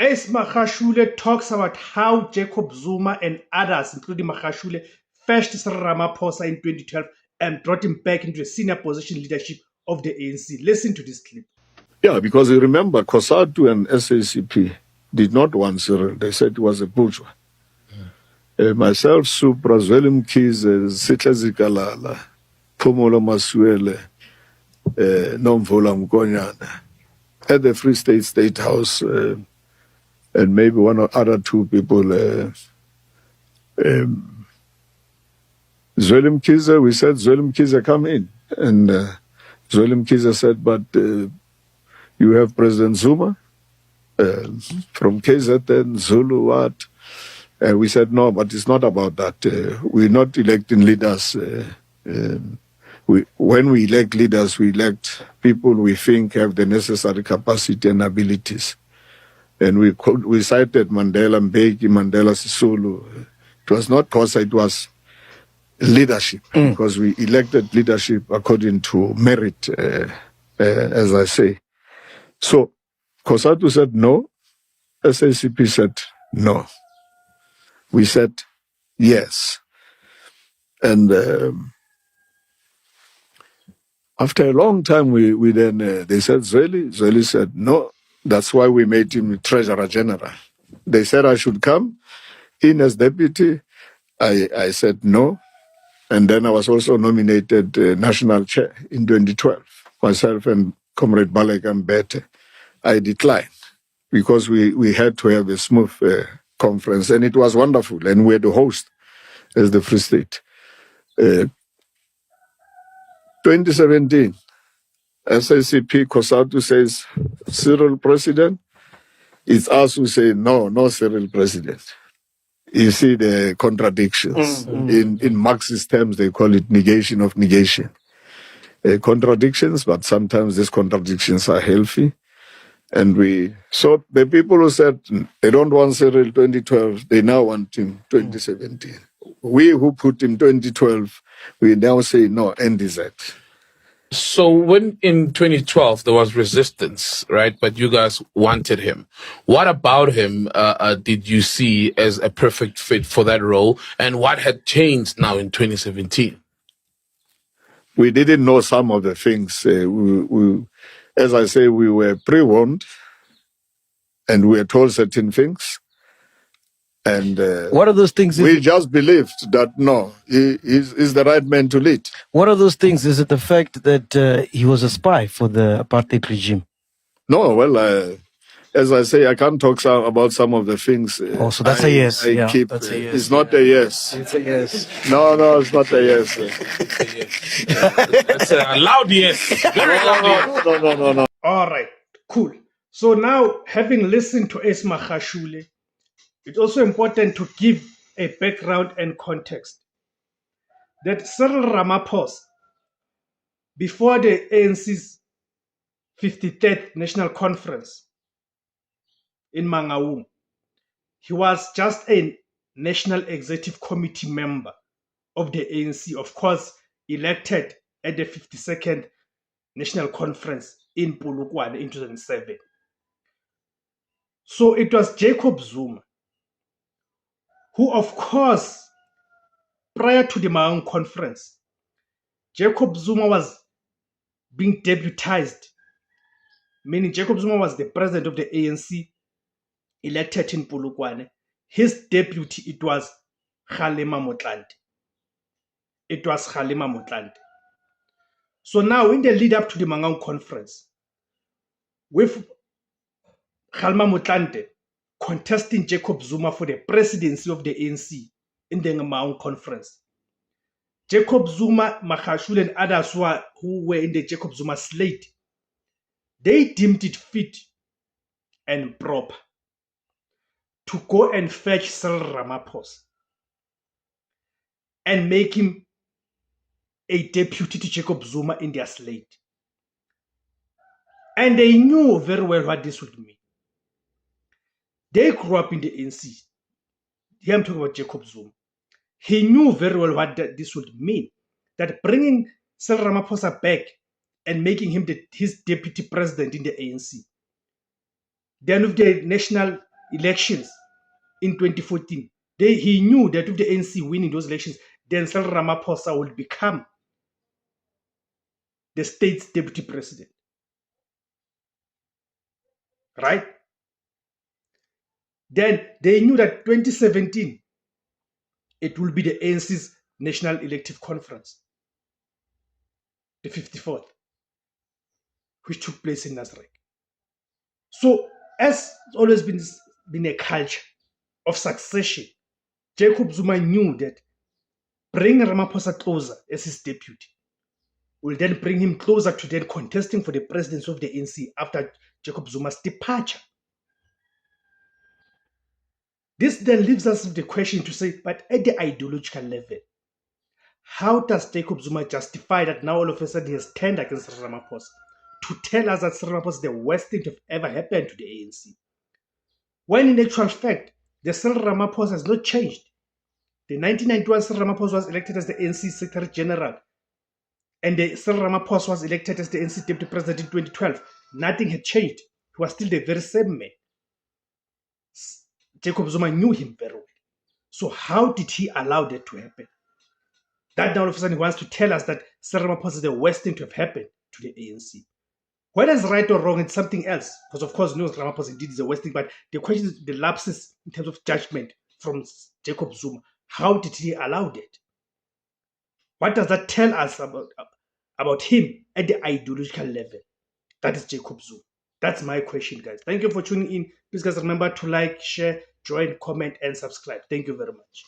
As Magashule talks about how Jacob Zuma and others, including Magashule, fetched Cyril Ramaphosa in 2012 and brought him back into a senior position leadership of the ANC. Listen to this clip. Yeah, because you remember, COSATU and SACP did not want Cyril. They said he was a bourgeois. Myself, Supra, Zweli Mkhize, Sihle Zikalala, Phumulo Masuele, Nomvula Mkonyana, at the Free State House, and maybe one or other two people. Zweli Mkhize, we said, Zweli Mkhize, come in. And Zweli Mkhize said, but you have President Zuma from KZN, Zulu, what? We said, no, but it's not about that. We're not electing leaders. When we elect leaders, we elect people we think have the necessary capacity and abilities. And we cited Mandela Mbeki, Mandela Sisulu. It was not COSA, it was leadership, because we elected leadership according to merit, as I say. So COSATU said no, SACP said no. We said yes. And after a long time, we then, they said Zweli. Zweli said no. That's why we made him Treasurer General. They said I should come in as deputy. I said no. And then I was also nominated national chair in 2012, myself and Comrade Balek Mbete. I declined because we had to have a smooth conference, and it was wonderful, and we had the host as the Free State. 2017, SACP COSATU says Cyril president. It's us who say no Cyril president. You see the contradictions. In Marxist terms, they call it negation of negation. Contradictions, but sometimes these contradictions are healthy. And so the people who said they don't want Cyril 2012, they now want him 2017. We who put him 2012, we now say no, end is that. So when in 2012 there was resistance, right? But you guys wanted him. What about him did you see as a perfect fit for that role? And what had changed now in 2017? We didn't know some of the things. As I say, we were pre-warned and we were told certain things. And what are those things? We just believed that, no, he's the right man to lead. What are those things? Is it the fact that he was a spy for the apartheid regime? No, well, as I say, I can't talk about some of the things. So that's a yes. That's a yes. It's not a yes. It's a yes. No, it's not a yes. It's a yes. It's a loud yes. Very loud yes. No. All right, cool. So now, having listened to Ace Magashule, it's also important to give a background and context that Cyril Ramaphosa, before the ANC's 53rd National Conference in Mangaung, he was just a National Executive Committee member of the ANC, of course, elected at the 52nd National Conference in Polokwane in 2007. So it was Jacob Zuma who, of course, prior to the Mangaung Conference, Jacob Zuma was being deputized, meaning Jacob Zuma was the president of the ANC elected in Polokwane. His deputy, it was Kgalema Motlanthe. So now, in the lead up to the Mangaung Conference, with Kgalema Motlanthe contesting Jacob Zuma for the presidency of the ANC in the Mangaung Conference, Jacob Zuma, Magashule, and others who were in the Jacob Zuma slate, they deemed it fit and proper to go and fetch Cyril Ramaphosa and make him a deputy to Jacob Zuma in their slate. And they knew very well what this would mean. They grew up in the ANC. Here I'm talking about Jacob Zuma. He knew very well what this would mean, that bringing Cyril Ramaphosa back and making him his deputy president in the ANC, then with the National elections in 2014, he knew that with the ANC winning those elections, then Cyril Ramaphosa would become the state's deputy president. Right? Then they knew that 2017, it will be the ANC's National Elective Conference, the 54th, which took place in Nasrec. So, as it's always been a culture of succession, Jacob Zuma knew that bringing Ramaphosa closer as his deputy will then bring him closer to then contesting for the presidency of the ANC after Jacob Zuma's departure. This then leaves us with the question to say, but at the ideological level, how does Jacob Zuma justify that now all of a sudden he has turned against Ramaphosa to tell us that Ramaphosa is the worst thing to have ever happened to the ANC? When in actual fact, the Cyril Ramaphosa has not changed. The 1991 Cyril Ramaphosa was elected as the ANC Secretary General, and the Cyril Ramaphosa was elected as the ANC Deputy President in 2012. Nothing had changed. He was still the very same man. Jacob Zuma knew him very well. So how did he allow that to happen? That now all of a sudden he wants to tell us that Cyril Ramaphosa is the worst thing to have happened to the ANC. Whether it's right or wrong, it's something else. Because of course, no, Ramaphosa indeed is the worst thing, but the question is the lapses in terms of judgment from Jacob Zuma. How did he allow that? What does that tell us about him at the ideological level? That is Jacob Zuma. That's my question, guys. Thank you for tuning in. Please, guys, remember to like, share, join, comment, and subscribe. Thank you very much.